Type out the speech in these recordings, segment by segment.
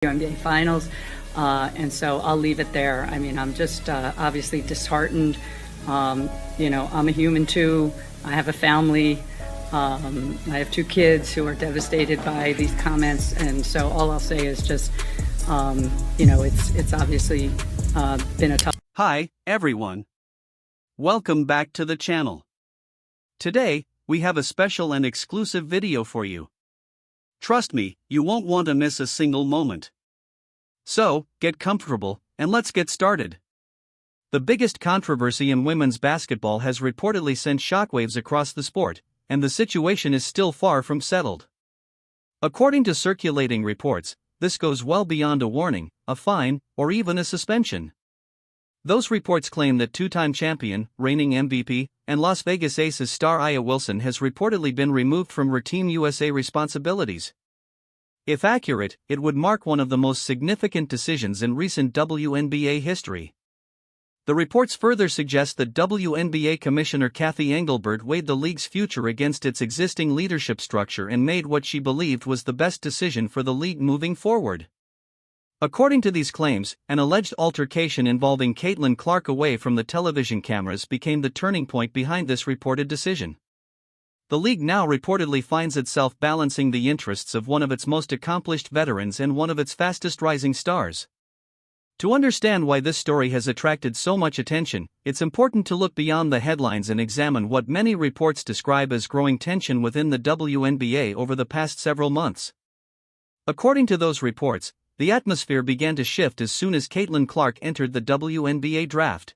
WNBA Finals, and so I'll leave it there. I mean, I'm just obviously disheartened. I'm a human too. I have a family. I have 2 kids who are devastated by these comments, and so all I'll say is just, it's obviously been a tough. Hi, everyone. Welcome back to the channel. Today, we have a special and exclusive video for you. Trust me, you won't want to miss a single moment. So, get comfortable, and let's get started. The biggest controversy in women's basketball has reportedly sent shockwaves across the sport, and the situation is still far from settled. According to circulating reports, this goes well beyond a warning, a fine, or even a suspension. Those reports claim that 2-time champion, reigning MVP, and Las Vegas Aces star A'ja Wilson has reportedly been removed from Team USA responsibilities. If accurate, it would mark one of the most significant decisions in recent WNBA history. The reports further suggest that WNBA Commissioner Cathy Engelbert weighed the league's future against its existing leadership structure and made what she believed was the best decision for the league moving forward. According to these claims, an alleged altercation involving Caitlin Clark away from the television cameras became the turning point behind this reported decision. The league now reportedly finds itself balancing the interests of one of its most accomplished veterans and one of its fastest rising stars. To understand why this story has attracted so much attention, it's important to look beyond the headlines and examine what many reports describe as growing tension within the WNBA over the past several months. According to those reports, the atmosphere began to shift as soon as Caitlin Clark entered the WNBA draft.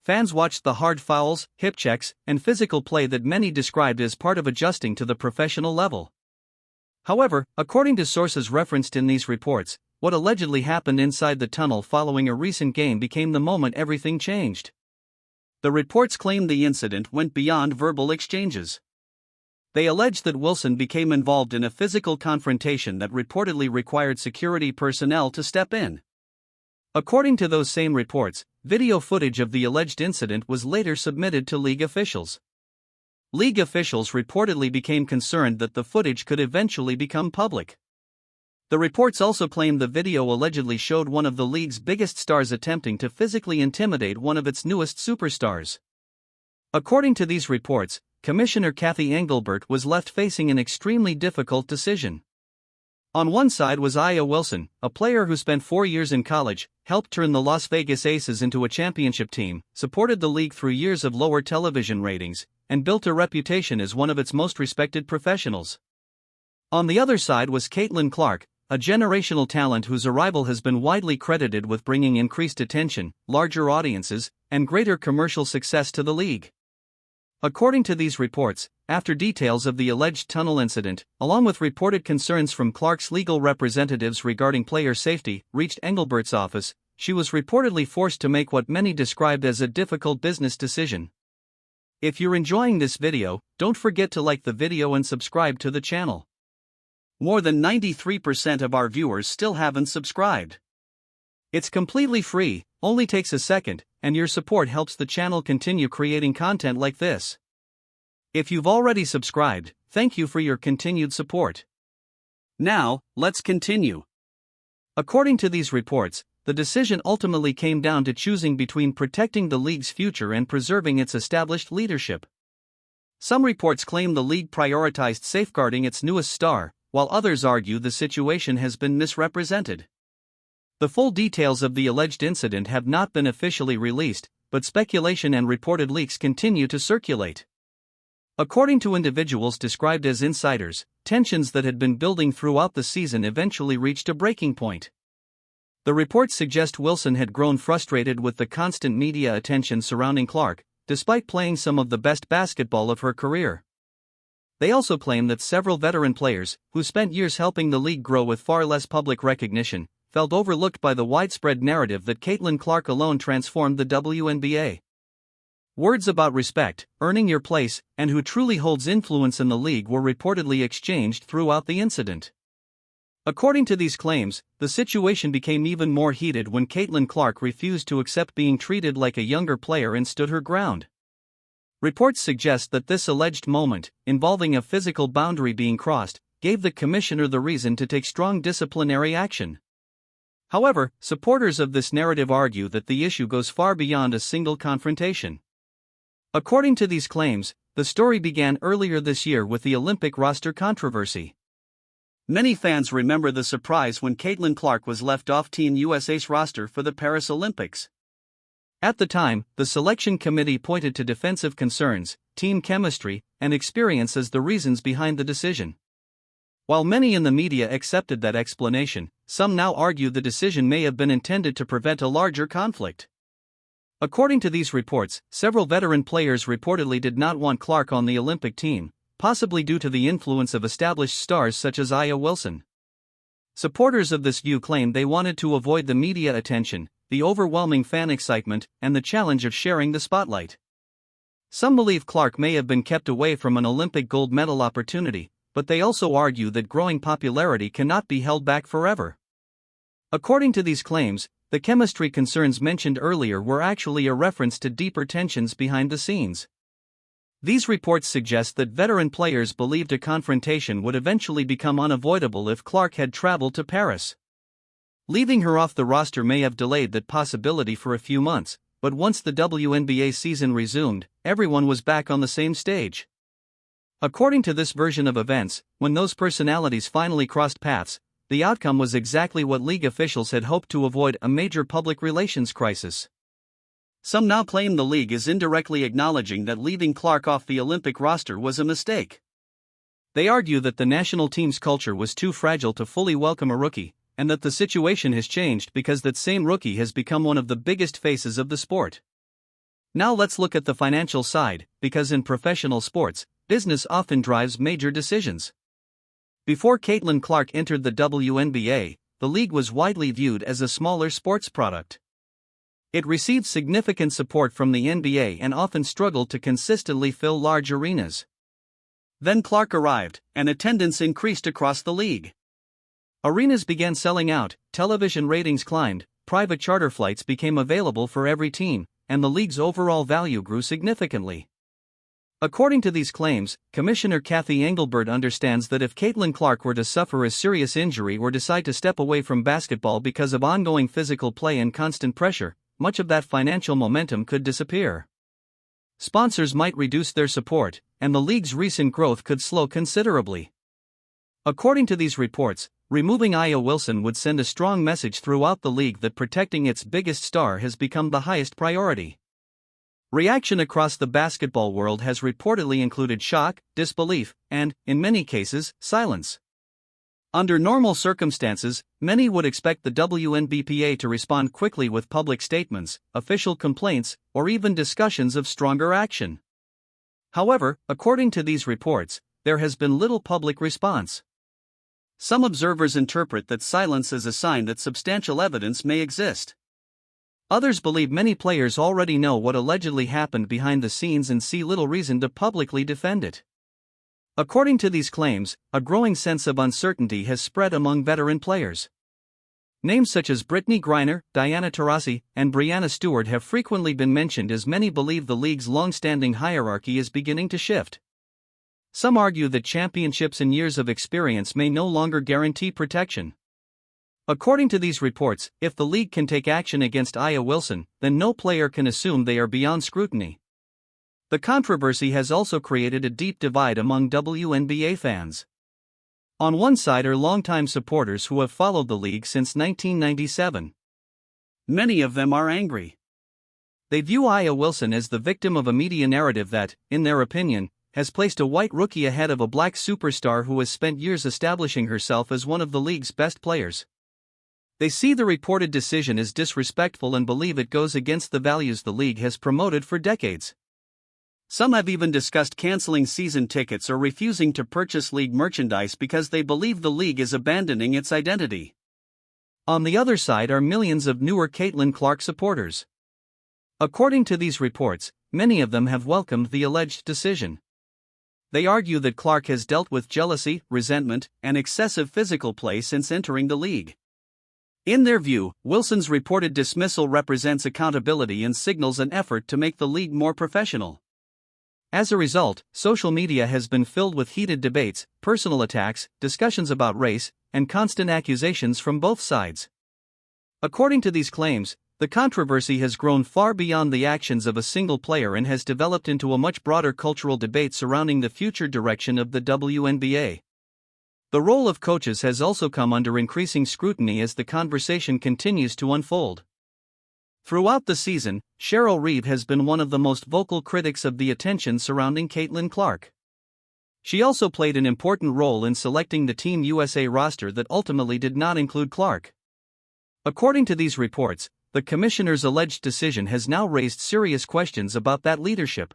Fans watched the hard fouls, hip checks, and physical play that many described as part of adjusting to the professional level. However, according to sources referenced in these reports, what allegedly happened inside the tunnel following a recent game became the moment everything changed. The reports claim the incident went beyond verbal exchanges. They allege that Wilson became involved in a physical confrontation that reportedly required security personnel to step in. According to those same reports, video footage of the alleged incident was later submitted to league officials. League officials reportedly became concerned that the footage could eventually become public. The reports also claim the video allegedly showed one of the league's biggest stars attempting to physically intimidate one of its newest superstars. According to these reports, Commissioner Cathy Engelbert was left facing an extremely difficult decision. On one side was A'ja Wilson, a player who spent 4 years in college, helped turn the Las Vegas Aces into a championship team, supported the league through years of lower television ratings, and built a reputation as one of its most respected professionals. On the other side was Caitlin Clark, a generational talent whose arrival has been widely credited with bringing increased attention, larger audiences, and greater commercial success to the league. According to these reports, after details of the alleged tunnel incident, along with reported concerns from Clark's legal representatives regarding player safety, reached Engelbert's office, she was reportedly forced to make what many described as a difficult business decision. If you're enjoying this video, don't forget to like the video and subscribe to the channel. More than 93% of our viewers still haven't subscribed. It's completely free, only takes a second, and your support helps the channel continue creating content like this. If you've already subscribed, thank you for your continued support. Now, let's continue. According to these reports, the decision ultimately came down to choosing between protecting the league's future and preserving its established leadership. Some reports claim the league prioritized safeguarding its newest star, while others argue the situation has been misrepresented. The full details of the alleged incident have not been officially released, but speculation and reported leaks continue to circulate. According to individuals described as insiders, tensions that had been building throughout the season eventually reached a breaking point. The reports suggest Wilson had grown frustrated with the constant media attention surrounding Clark, despite playing some of the best basketball of her career. They also claim that several veteran players, who spent years helping the league grow with far less public recognition, felt overlooked by the widespread narrative that Caitlin Clark alone transformed the WNBA. Words about respect, earning your place, and who truly holds influence in the league were reportedly exchanged throughout the incident. According to these claims, the situation became even more heated when Caitlin Clark refused to accept being treated like a younger player and stood her ground. Reports suggest that this alleged moment, involving a physical boundary being crossed, gave the commissioner the reason to take strong disciplinary action. However, supporters of this narrative argue that the issue goes far beyond a single confrontation. According to these claims, the story began earlier this year with the Olympic roster controversy. Many fans remember the surprise when Caitlin Clark was left off Team USA's roster for the Paris Olympics. At the time, the selection committee pointed to defensive concerns, team chemistry, and experience as the reasons behind the decision. While many in the media accepted that explanation, some now argue the decision may have been intended to prevent a larger conflict. According to these reports, several veteran players reportedly did not want Clark on the Olympic team, possibly due to the influence of established stars such as Aya Wilson. Supporters of this view claim they wanted to avoid the media attention, the overwhelming fan excitement, and the challenge of sharing the spotlight. Some believe Clark may have been kept away from an Olympic gold medal opportunity, but they also argue that growing popularity cannot be held back forever. According to these claims, the chemistry concerns mentioned earlier were actually a reference to deeper tensions behind the scenes. These reports suggest that veteran players believed a confrontation would eventually become unavoidable if Clark had traveled to Paris. Leaving her off the roster may have delayed that possibility for a few months, but once the WNBA season resumed, everyone was back on the same stage. According to this version of events, when those personalities finally crossed paths, the outcome was exactly what league officials had hoped to avoid: a major public relations crisis. Some now claim the league is indirectly acknowledging that leaving Clark off the Olympic roster was a mistake. They argue that the national team's culture was too fragile to fully welcome a rookie, and that the situation has changed because that same rookie has become one of the biggest faces of the sport. Now let's look at the financial side, because in professional sports, business often drives major decisions. Before Caitlin Clark entered the WNBA, the league was widely viewed as a smaller sports product. It received significant support from the NBA and often struggled to consistently fill large arenas. Then Clark arrived, and attendance increased across the league. Arenas began selling out, television ratings climbed, private charter flights became available for every team, and the league's overall value grew significantly. According to these claims, Commissioner Kathy Engelbert understands that if Caitlin Clark were to suffer a serious injury or decide to step away from basketball because of ongoing physical play and constant pressure, much of that financial momentum could disappear. Sponsors might reduce their support, and the league's recent growth could slow considerably. According to these reports, removing Aya Wilson would send a strong message throughout the league that protecting its biggest star has become the highest priority. Reaction across the basketball world has reportedly included shock, disbelief, and, in many cases, silence. Under normal circumstances, many would expect the WNBPA to respond quickly with public statements, official complaints, or even discussions of stronger action. However, according to these reports, there has been little public response. Some observers interpret that silence as a sign that substantial evidence may exist. Others believe many players already know what allegedly happened behind the scenes and see little reason to publicly defend it. According to these claims, a growing sense of uncertainty has spread among veteran players. Names such as Brittany Griner, Diana Taurasi, and Breanna Stewart have frequently been mentioned as many believe the league's long-standing hierarchy is beginning to shift. Some argue that championships and years of experience may no longer guarantee protection. According to these reports, if the league can take action against Aya Wilson, then no player can assume they are beyond scrutiny. The controversy has also created a deep divide among WNBA fans. On one side are longtime supporters who have followed the league since 1997. Many of them are angry. They view Aya Wilson as the victim of a media narrative that, in their opinion, has placed a white rookie ahead of a black superstar who has spent years establishing herself as one of the league's best players. They see the reported decision as disrespectful and believe it goes against the values the league has promoted for decades. Some have even discussed canceling season tickets or refusing to purchase league merchandise because they believe the league is abandoning its identity. On the other side are millions of newer Caitlin Clark supporters. According to these reports, many of them have welcomed the alleged decision. They argue that Clark has dealt with jealousy, resentment, and excessive physical play since entering the league. In their view, Wilson's reported dismissal represents accountability and signals an effort to make the league more professional. As a result, social media has been filled with heated debates, personal attacks, discussions about race, and constant accusations from both sides. According to these claims, the controversy has grown far beyond the actions of a single player and has developed into a much broader cultural debate surrounding the future direction of the WNBA. The role of coaches has also come under increasing scrutiny as the conversation continues to unfold. Throughout the season, Cheryl Reeve has been one of the most vocal critics of the attention surrounding Caitlin Clark. She also played an important role in selecting the Team USA roster that ultimately did not include Clark. According to these reports, the commissioner's alleged decision has now raised serious questions about that leadership.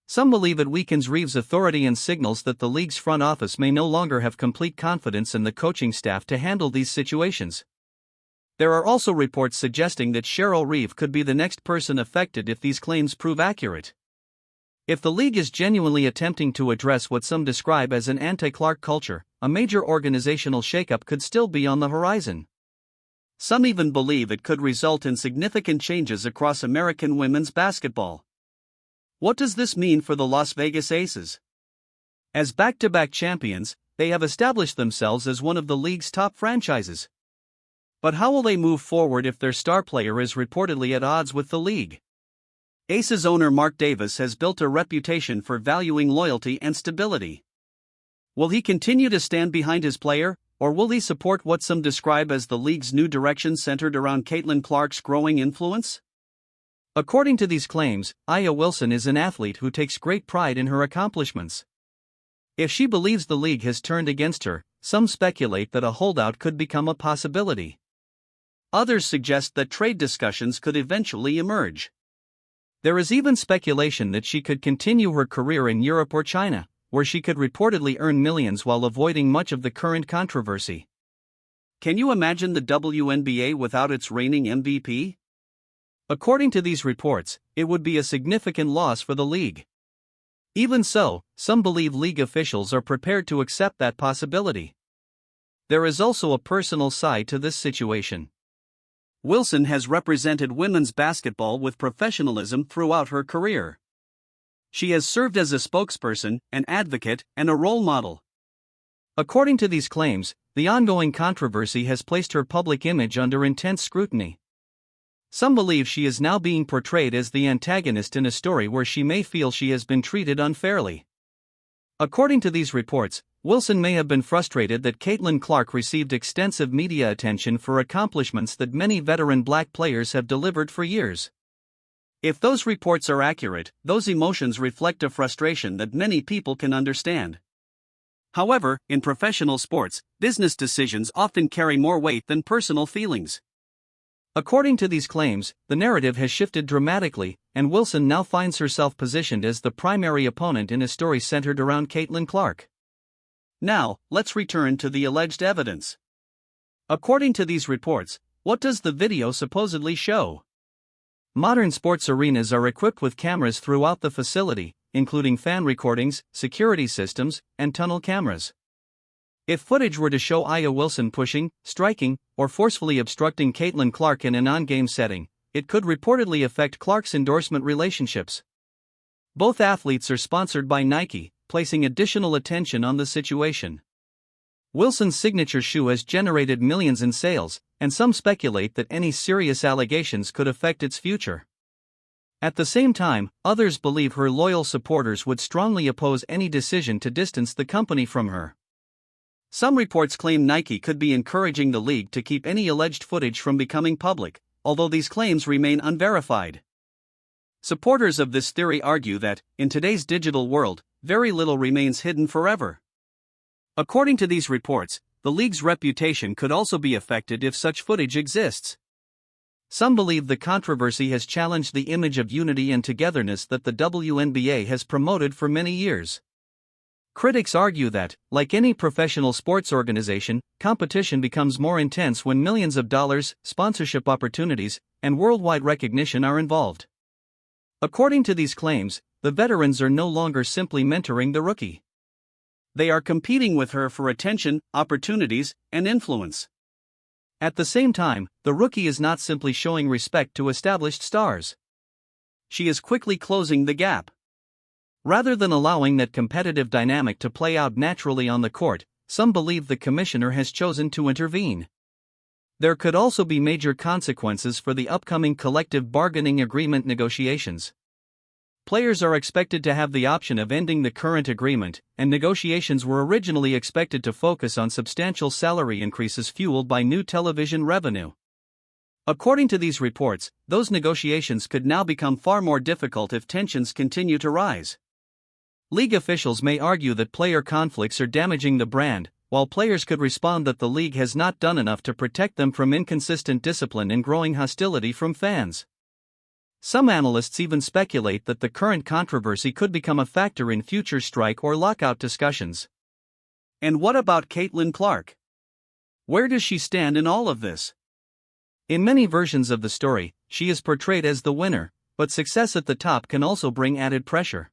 Some believe it weakens Reeve's authority and signals that the league's front office may no longer have complete confidence in the coaching staff to handle these situations. There are also reports suggesting that Cheryl Reeve could be the next person affected if these claims prove accurate. If the league is genuinely attempting to address what some describe as an anti-Clark culture, a major organizational shakeup could still be on the horizon. Some even believe it could result in significant changes across American women's basketball. What does this mean for the Las Vegas Aces? As back-to-back champions, they have established themselves as one of the league's top franchises. But how will they move forward if their star player is reportedly at odds with the league? Aces owner Mark Davis has built a reputation for valuing loyalty and stability. Will he continue to stand behind his player, or will he support what some describe as the league's new direction centered around Caitlin Clark's growing influence? According to these claims, Aya Wilson is an athlete who takes great pride in her accomplishments. If she believes the league has turned against her, some speculate that a holdout could become a possibility. Others suggest that trade discussions could eventually emerge. There is even speculation that she could continue her career in Europe or China, where she could reportedly earn millions while avoiding much of the current controversy. Can you imagine the WNBA without its reigning MVP? According to these reports, it would be a significant loss for the league. Even so, some believe league officials are prepared to accept that possibility. There is also a personal side to this situation. Wilson has represented women's basketball with professionalism throughout her career. She has served as a spokesperson, an advocate, and a role model. According to these claims, the ongoing controversy has placed her public image under intense scrutiny. Some believe she is now being portrayed as the antagonist in a story where she may feel she has been treated unfairly. According to these reports, Wilson may have been frustrated that Caitlin Clark received extensive media attention for accomplishments that many veteran black players have delivered for years. If those reports are accurate, those emotions reflect a frustration that many people can understand. However, in professional sports, business decisions often carry more weight than personal feelings. According to these claims, the narrative has shifted dramatically, and Wilson now finds herself positioned as the primary opponent in a story centered around Caitlin Clark. Now, let's return to the alleged evidence. According to these reports, what does the video supposedly show? Modern sports arenas are equipped with cameras throughout the facility, including fan recordings, security systems, and tunnel cameras. If footage were to show Aya Wilson pushing, striking, or forcefully obstructing Caitlin Clark in a non-game setting, it could reportedly affect Clark's endorsement relationships. Both athletes are sponsored by Nike, placing additional attention on the situation. Wilson's signature shoe has generated millions in sales, and some speculate that any serious allegations could affect its future. At the same time, others believe her loyal supporters would strongly oppose any decision to distance the company from her. Some reports claim Nike could be encouraging the league to keep any alleged footage from becoming public, although these claims remain unverified. Supporters of this theory argue that, in today's digital world, very little remains hidden forever. According to these reports, the league's reputation could also be affected if such footage exists. Some believe the controversy has challenged the image of unity and togetherness that the WNBA has promoted for many years. Critics argue that, like any professional sports organization, competition becomes more intense when millions of dollars, sponsorship opportunities, and worldwide recognition are involved. According to these claims, the veterans are no longer simply mentoring the rookie. They are competing with her for attention, opportunities, and influence. At the same time, the rookie is not simply showing respect to established stars. She is quickly closing the gap. Rather than allowing that competitive dynamic to play out naturally on the court, some believe the commissioner has chosen to intervene. There could also be major consequences for the upcoming collective bargaining agreement negotiations. Players are expected to have the option of ending the current agreement, and negotiations were originally expected to focus on substantial salary increases fueled by new television revenue. According to these reports, those negotiations could now become far more difficult if tensions continue to rise. League officials may argue that player conflicts are damaging the brand, while players could respond that the league has not done enough to protect them from inconsistent discipline and growing hostility from fans. Some analysts even speculate that the current controversy could become a factor in future strike or lockout discussions. And what about Caitlin Clark? Where does she stand in all of this? In many versions of the story, she is portrayed as the winner, but success at the top can also bring added pressure.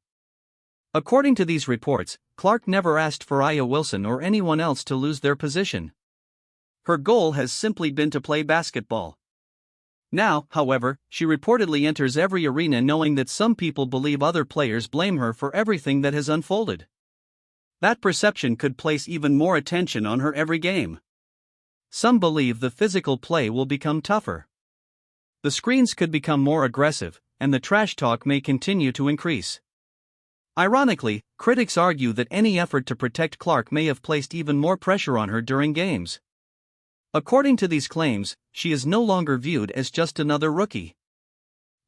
According to these reports, Clark never asked for Aya Wilson or anyone else to lose their position. Her goal has simply been to play basketball. Now, however, she reportedly enters every arena knowing that some people believe other players blame her for everything that has unfolded. That perception could place even more attention on her every game. Some believe the physical play will become tougher. The screens could become more aggressive, and the trash talk may continue to increase. Ironically, critics argue that any effort to protect Clark may have placed even more pressure on her during games. According to these claims, she is no longer viewed as just another rookie.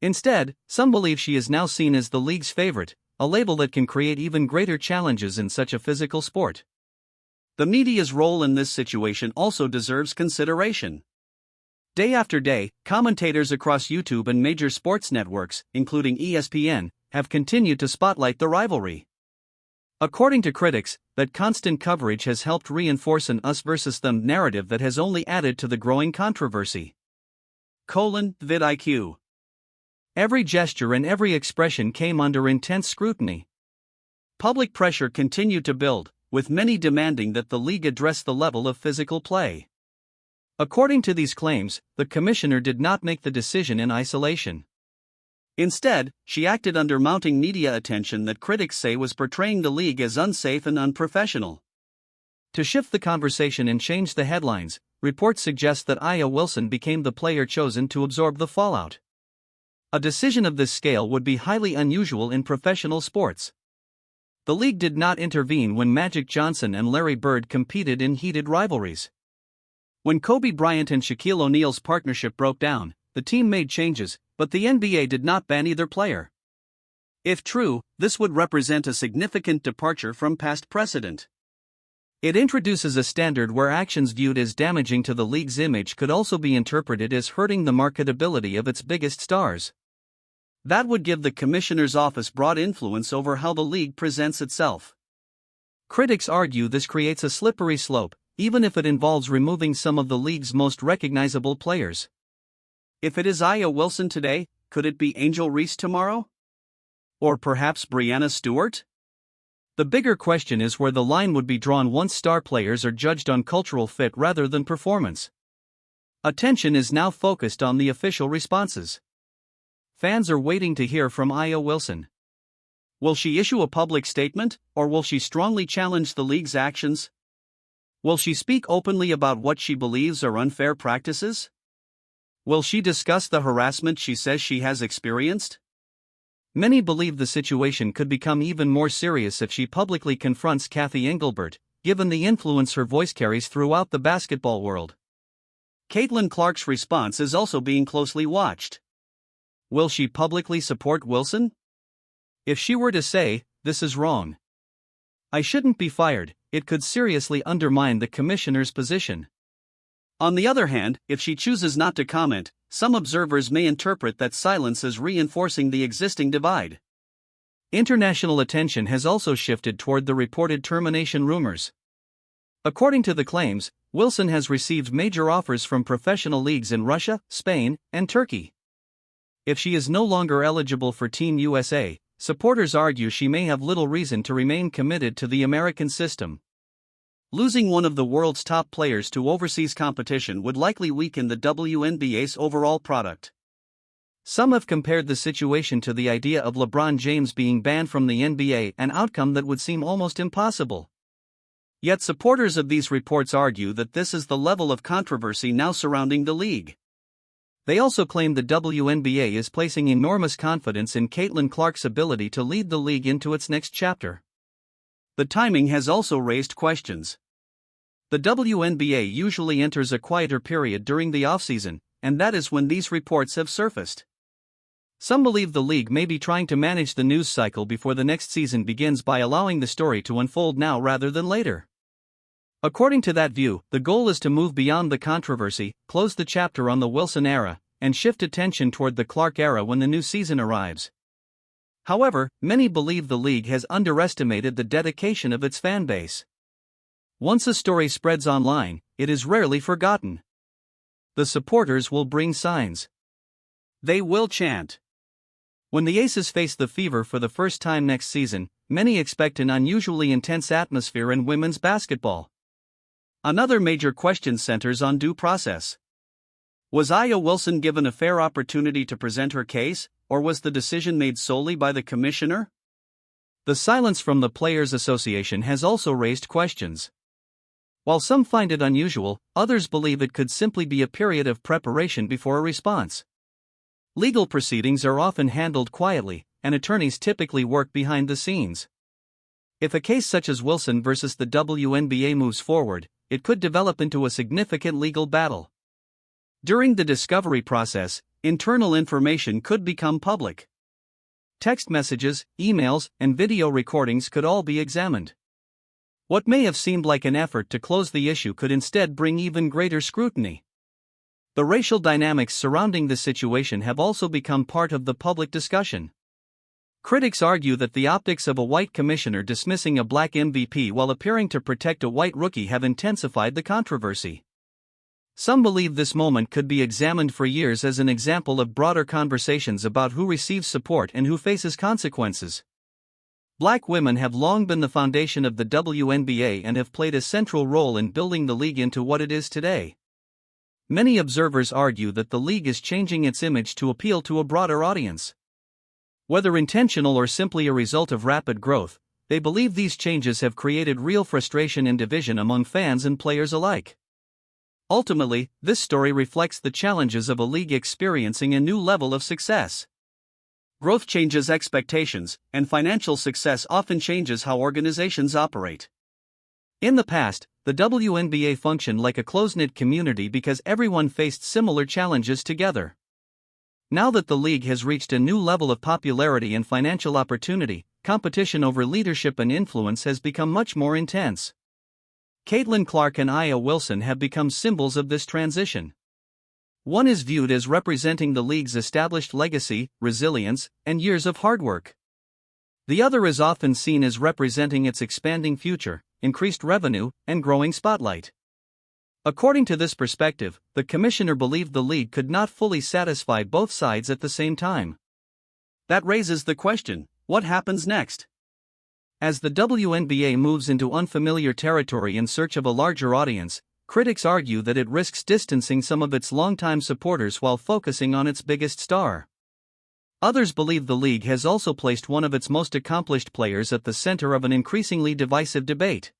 Instead, some believe she is now seen as the league's favorite, a label that can create even greater challenges in such a physical sport. The media's role in this situation also deserves consideration. Day after day, commentators across YouTube and major sports networks, including ESPN, have continued to spotlight the rivalry. According to critics, that constant coverage has helped reinforce an us versus them narrative that has only added to the growing controversy. VidIQ. Every gesture and every expression came under intense scrutiny. Public pressure continued to build, with many demanding that the league address the level of physical play. According to these claims, the commissioner did not make the decision in isolation. Instead, she acted under mounting media attention that critics say was portraying the league as unsafe and unprofessional. To shift the conversation and change the headlines, reports suggest that Aya Wilson became the player chosen to absorb the fallout. A decision of this scale would be highly unusual in professional sports. The league did not intervene when Magic Johnson and Larry Bird competed in heated rivalries. When Kobe Bryant and Shaquille O'Neal's partnership broke down, the team made changes, but the NBA did not ban either player. If true, this would represent a significant departure from past precedent. It introduces a standard where actions viewed as damaging to the league's image could also be interpreted as hurting the marketability of its biggest stars. That would give the commissioner's office broad influence over how the league presents itself. Critics argue this creates a slippery slope, even if it involves removing some of the league's most recognizable players. If it is Aya Wilson today, could it be Angel Reese tomorrow? Or perhaps Breanna Stewart? The bigger question is where the line would be drawn once star players are judged on cultural fit rather than performance. Attention is now focused on the official responses. Fans are waiting to hear from Aya Wilson. Will she issue a public statement, or will she strongly challenge the league's actions? Will she speak openly about what she believes are unfair practices? Will she discuss the harassment she says she has experienced? Many believe the situation could become even more serious if she publicly confronts Kathy Engelbert, given the influence her voice carries throughout the basketball world. Caitlin Clark's response is also being closely watched. Will she publicly support Wilson? If she were to say, "This is wrong. I shouldn't be fired," it could seriously undermine the commissioner's position. On the other hand, if she chooses not to comment, some observers may interpret that silence as reinforcing the existing divide. International attention has also shifted toward the reported termination rumors. According to the claims, Wilson has received major offers from professional leagues in Russia, Spain, and Turkey. If she is no longer eligible for Team USA, supporters argue she may have little reason to remain committed to the American system. Losing one of the world's top players to overseas competition would likely weaken the WNBA's overall product. Some have compared the situation to the idea of LeBron James being banned from the NBA, an outcome that would seem almost impossible. Yet supporters of these reports argue that this is the level of controversy now surrounding the league. They also claim the WNBA is placing enormous confidence in Caitlin Clark's ability to lead the league into its next chapter. The timing has also raised questions. The WNBA usually enters a quieter period during the offseason, and that is when these reports have surfaced. Some believe the league may be trying to manage the news cycle before the next season begins by allowing the story to unfold now rather than later. According to that view, the goal is to move beyond the controversy, close the chapter on the Wilson era, and shift attention toward the Clark era when the new season arrives. However, many believe the league has underestimated the dedication of its fan base. Once a story spreads online, it is rarely forgotten. The supporters will bring signs. They will chant. When the Aces face the Fever for the first time next season, many expect an unusually intense atmosphere in women's basketball. Another major question centers on due process. Was Aya Wilson given a fair opportunity to present her case, or was the decision made solely by the commissioner? The silence from the Players Association has also raised questions. While some find it unusual, others believe it could simply be a period of preparation before a response. Legal proceedings are often handled quietly, and attorneys typically work behind the scenes. If a case such as Wilson versus the WNBA moves forward, it could develop into a significant legal battle. During the discovery process, internal information could become public. Text messages, emails, and video recordings could all be examined. What may have seemed like an effort to close the issue could instead bring even greater scrutiny. The racial dynamics surrounding the situation have also become part of the public discussion. Critics argue that the optics of a white commissioner dismissing a black MVP while appearing to protect a white rookie have intensified the controversy. Some believe this moment could be examined for years as an example of broader conversations about who receives support and who faces consequences. Black women have long been the foundation of the WNBA and have played a central role in building the league into what it is today. Many observers argue that the league is changing its image to appeal to a broader audience. Whether intentional or simply a result of rapid growth, they believe these changes have created real frustration and division among fans and players alike. Ultimately, this story reflects the challenges of a league experiencing a new level of success. Growth changes expectations, and financial success often changes how organizations operate. In the past, the WNBA functioned like a close-knit community because everyone faced similar challenges together. Now that the league has reached a new level of popularity and financial opportunity, competition over leadership and influence has become much more intense. Caitlin Clark and Aya Wilson have become symbols of this transition. One is viewed as representing the league's established legacy, resilience, and years of hard work. The other is often seen as representing its expanding future, increased revenue, and growing spotlight. According to this perspective, the commissioner believed the league could not fully satisfy both sides at the same time. That raises the question, what happens next? As the WNBA moves into unfamiliar territory in search of a larger audience, critics argue that it risks distancing some of its longtime supporters while focusing on its biggest star. Others believe the league has also placed one of its most accomplished players at the center of an increasingly divisive debate.